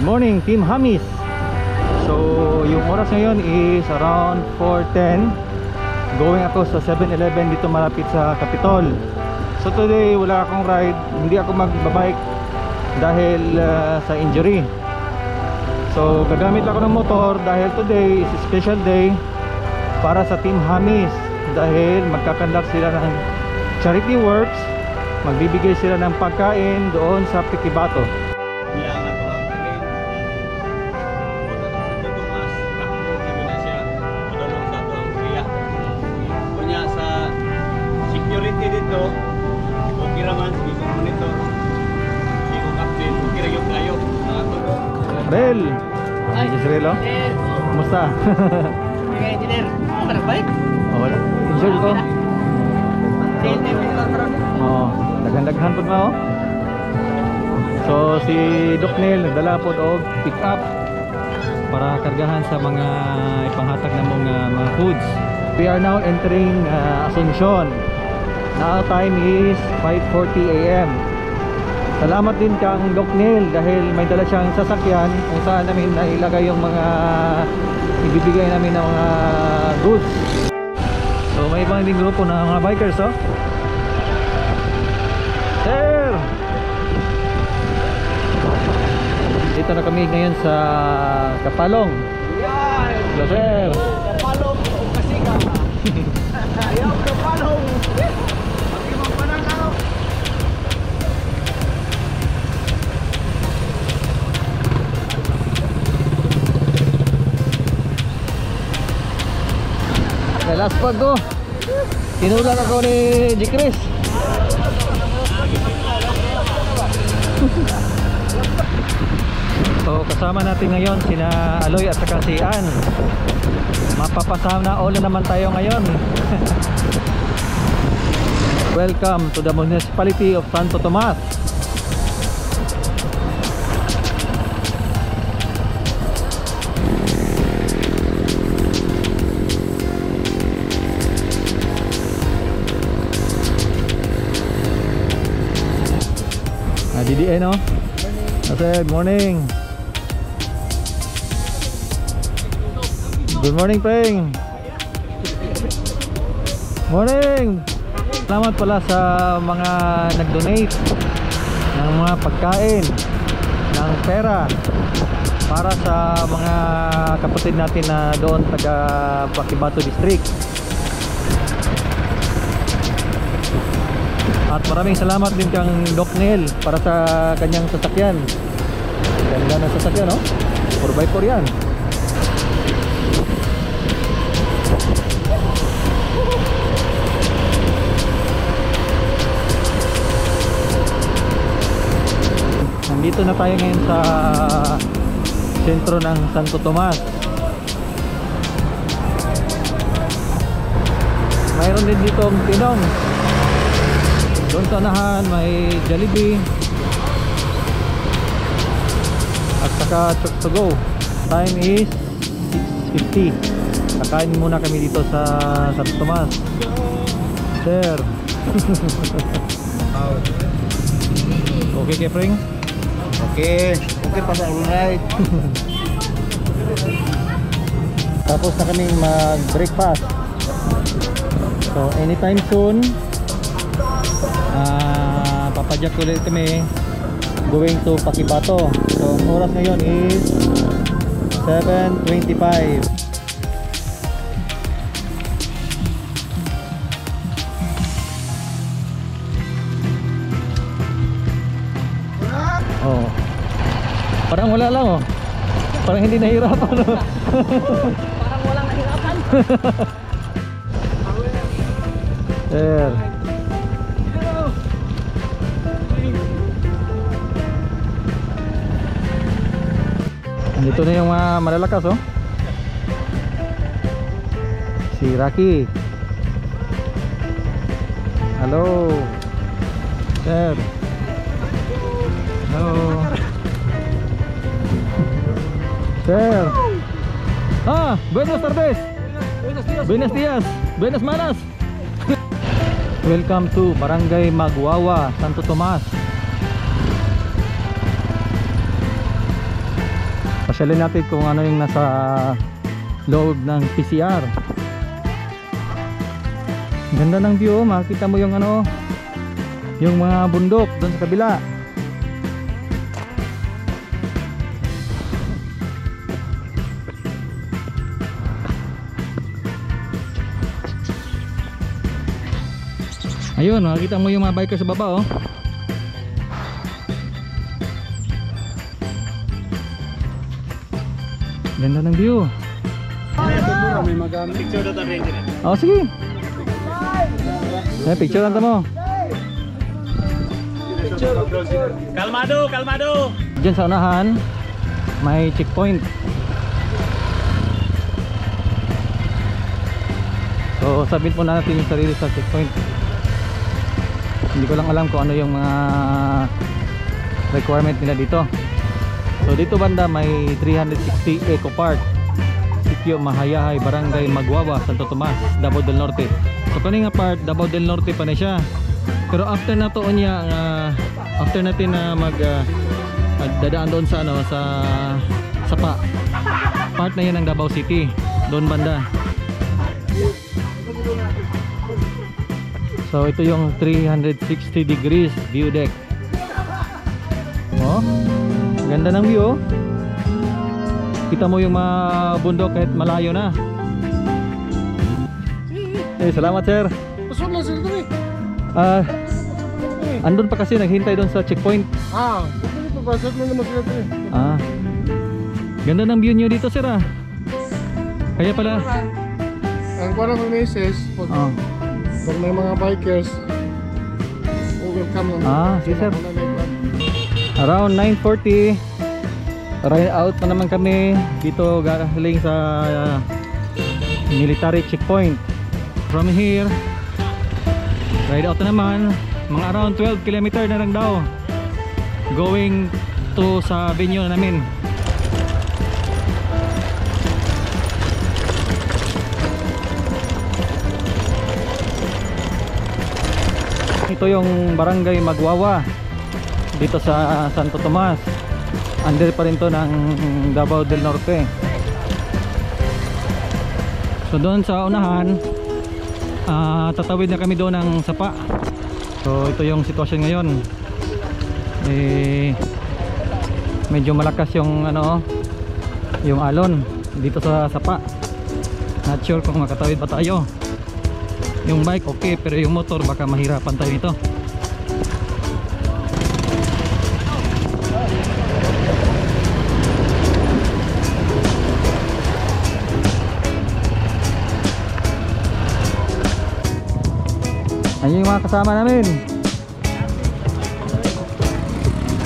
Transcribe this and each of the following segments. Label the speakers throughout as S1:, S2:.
S1: Morning Team Hamis. So yung oras ngayon is around 4:10. Going ako sa 7-Eleven dito malapit sa Capitol. So today wala akong ride, hindi ako magbabike dahil sa injury. So gagamit ako ng motor dahil today is a special day para sa Team Hamis dahil magkakandak sila ng charity works. Magbibigay sila ng pagkain doon sa Pikibato.
S2: Dito, okay naman, hindi ko monitor, hindi ko captain, okay rin yung kayo.
S1: Rel! Ay, Israel, oh? Kumusta?
S2: Hey, engineer, ako ka nag-bike?
S1: Oh, wala. Insured ko? Oo, daghan-daghan po na, oh. So, si Doc Neil nagdala po og pick up para kargahan sa mga ipanghatag na mga foods. We are now entering Asuncion. Now time is 5:40 AM. Salamat din kang Doc Neil dahil may dala siyang sasakyan kung saan namin nailagay yung mga ibibigay namin ng mga goods. So may ibang din grupo na mga bikers, oh. Sir! Dito na kami ngayon sa Kapalong. Hello, sir!
S2: Kapalong o Kasiga. Ayaw, Kapalong!
S1: Last pag ko, tinulang ako ni G. Chris. So kasama natin ngayon sina Aloy at saka si Ann. Mapapasama all na naman tayo ngayon. Welcome to the municipality of Santo Tomas. DDN, no? Good morning. Good morning, Preng. Morning. Salamat pala sa mga nag-donate ng mga pagkain, ng pera para sa mga kapatid natin na doon taga Pikibato District. At maraming salamat din kang Doc Neil para sa kanyang sasakyan. Ganda ng sasakyan, no? 4x4 yan. Nandito na tayo ngayon sa sentro ng Santo Tomas. Mayroon din dito ang tinong. Doon sa unahan may Jollibee at saka Chok to Go. Time is 6:50. Kakain muna kami dito sa Santo Tomas. Sir. Okay kay Pring?
S2: Okay, okay pa sa ride.
S1: Tapos na kaming mag-breakfast. So anytime soon, papadyak ulit kami going to Pakibato. So ang oras ngayon is 7:25. Oh. Parang wala lang oh. Parang hindi nahirapan no?
S3: Parang walang nahirapan.
S1: Sir. Dito na yung mga malalakas oh. Si Rocky. Hello. Sir. Hello. Sir. Buenas tardes. Buenos días. Buenas manas. Welcome to Barangay Magwawa, Santo Tomas. Pasyalin natin kung ano yung nasa loob ng PCR. Ganda ng view, makikita mo yung ano, yung mga bundok doon sa kabila. Ayun, makikita mo yung mga biker sa baba oh. Ganda ng view.
S2: May magamit. Picture na tayo rin.
S1: Oh, sige. Picture lang mo.
S2: Kalmado, kalmado.
S1: Diyan sa unahan may checkpoint. So sabit muna natin yung sarili sa checkpoint. Hindi ko lang alam kung ano yung mga requirement nila dito. So dito banda may 360 Eco Park, Sitio Mahayahay, Barangay Magwawa, Santo Tomas, Davao del Norte. So kani nga part Davao del Norte pa na siya. Pero after na to niya after natin na magdadaan doon sa ano sa Sapa. Part na 'yan ng Davao City, doon banda. So ito yung 360 degrees view deck. Oh, ganda ng view. Kita mo yung mga bundok kahit malayo na. Salamat sir.
S3: Pasok na sila kami.
S1: Andun pa kasi naghintay doon sa checkpoint.
S3: Hindi pa pasok na naman sila kami.
S1: Ganda ng view nyo dito sir Kaya pala
S3: Ang parang may message pag may mga bikers, welcome naman.
S1: Si sir. Around 9:40 ride out na naman kami dito galing sa military checkpoint. From here ride out na naman mga around 12 km na lang daw going to sa venue na namin. Ito yung Barangay Magwawa dito sa Santo Tomas. Under pa rin to ng Davao del Norte. So doon sa unahan tatawid na kami doon ng Sapa. So ito yung sitwasyon ngayon. Medyo malakas yung ano, yung alon dito sa Sapa. Not sure kung makatawid pa tayo. Yung bike okay, pero yung motor baka mahirapan tayo nito. Ayun yung mga kasama namin.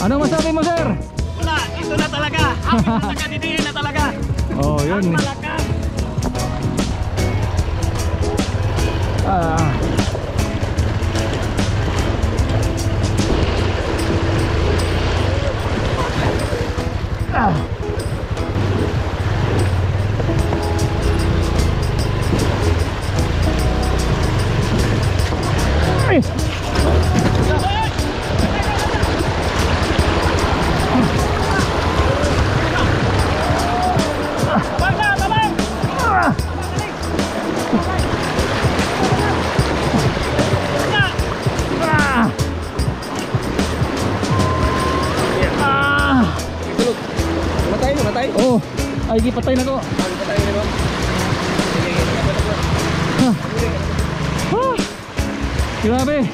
S1: Anong masabi mo sir?
S2: Wala, ito na talaga. Hapit na talaga, didiin na talaga.
S1: Oh, yun.
S2: Malakas.
S1: Ay, gipatay na ko. Ah, grabe.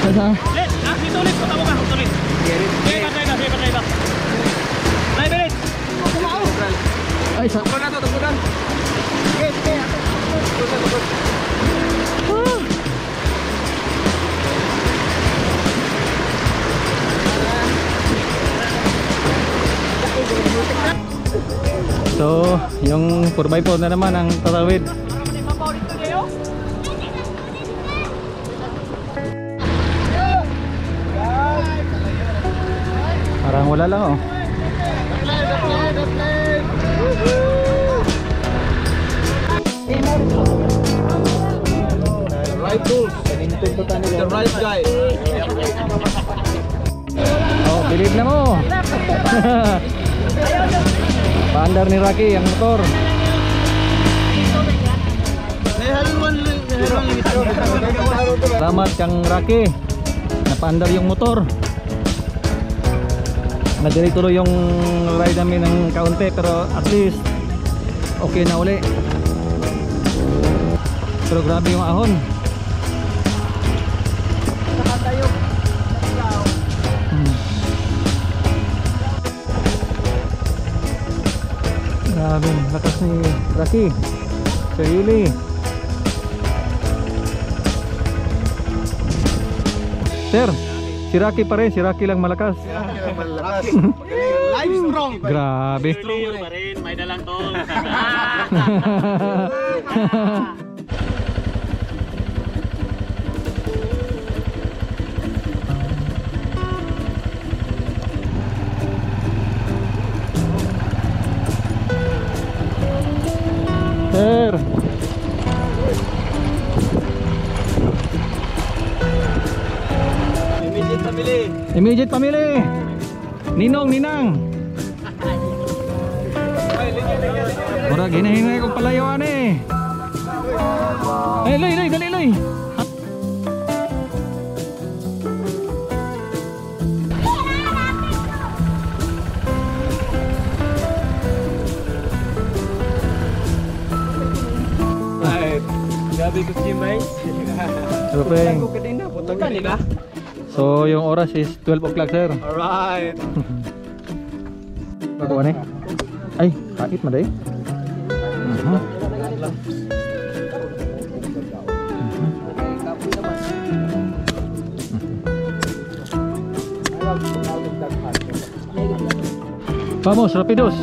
S1: Asa?
S2: Let, dito ulit, patawag ka, ulit. Sige, patay ba. Nay, bilis.
S1: Ay, sa...
S3: Tungkol na to, tungkol na. Sige.
S1: Ah. So, yung 4x4 na naman ang tatawid. Parang wala lang oh.
S3: Right tools.
S2: The right guy.
S1: Oh, believe na mo. Paandar ni Rocky ang motor. Salamat kang Rocky. Napaandar yung motor. Nagdireturo yung ride namin ng kaunti pero at least okay na uli. Pero grabe yung ahon. Grabe, lakas ni Rocky. Sir Yuli. Sir, si Rocky pa rin, si Rocky lang malakas.
S3: Live strong.
S1: Grabe.
S2: Strong pa rin, may dalang tol.
S1: Sir. Immediate family. Ninong, Ninang. Murag hinahinay kong palayuan eh. Ay, Loy, dali Loy.
S2: Gabi ko si May.
S1: Super.
S2: Kanina, punta kanina.
S1: So yung oras is 12 o'clock sir.
S2: Alright.
S1: Ako ni. Ay, kahit maday. Vamos, rapidos.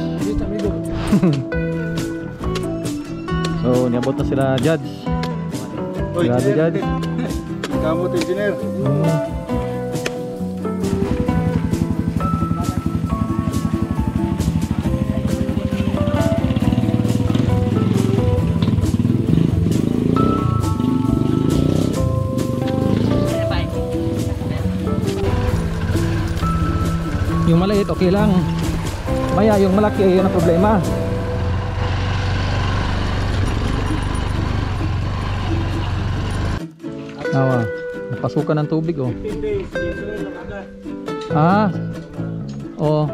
S1: So, niabot na sila Judge. Grabe Judge.
S3: Kamot engineer.
S1: Yung maliit okay lang. Maya yung malaki yun ang problema. Awa, napasukan ng tubig oh. Ah. Oh.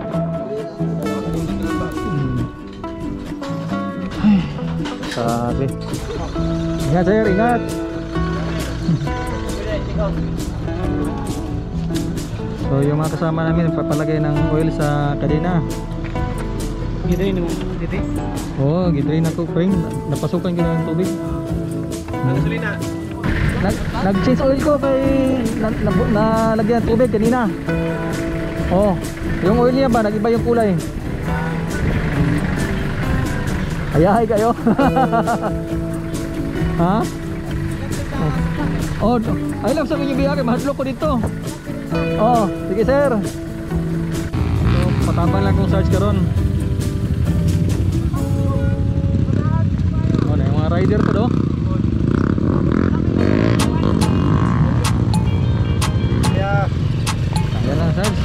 S1: Ay, sabi. Ingat sir, ingat. So yung mga kasama namin nagpapalagay ng oil sa kadena.
S2: Gidrain mo dito.
S1: Oh, gidrain na to, friend. Napasukan ko ng tubig.
S2: Gasolina.
S1: Nag-change oil ko kay nalagyan ng tubig kanina. Oh, yung oil niya ba nag-iba yung kulay. Ayahay kayo. Ha? Oh, ay lang sa inyo biyahe, mahadlok ko dito. Oh, sige sir. So, patambang lang kung search karon. Oh, na yung mga rider po do.
S3: Yeah.
S1: Ayan lang search.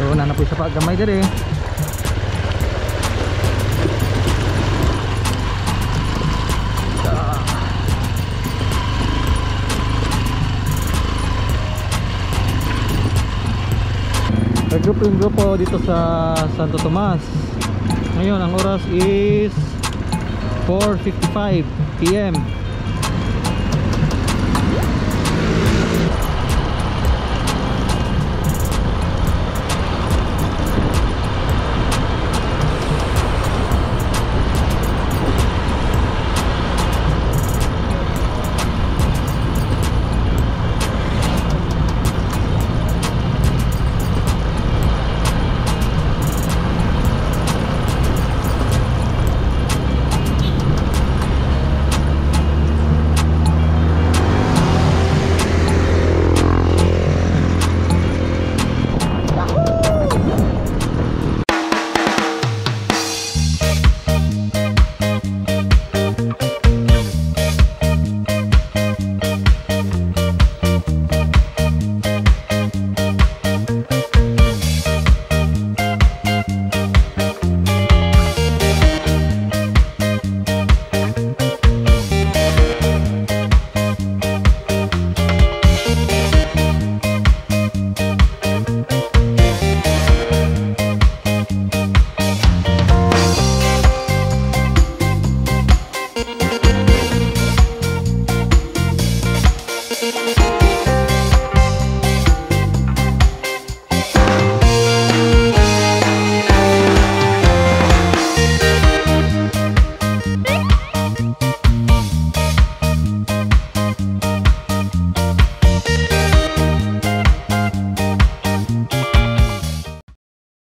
S1: So, nanapos sa paggamay diri. nag-group yung grupo dito sa Santo Tomas. Ngayon ang oras is 4:55 PM.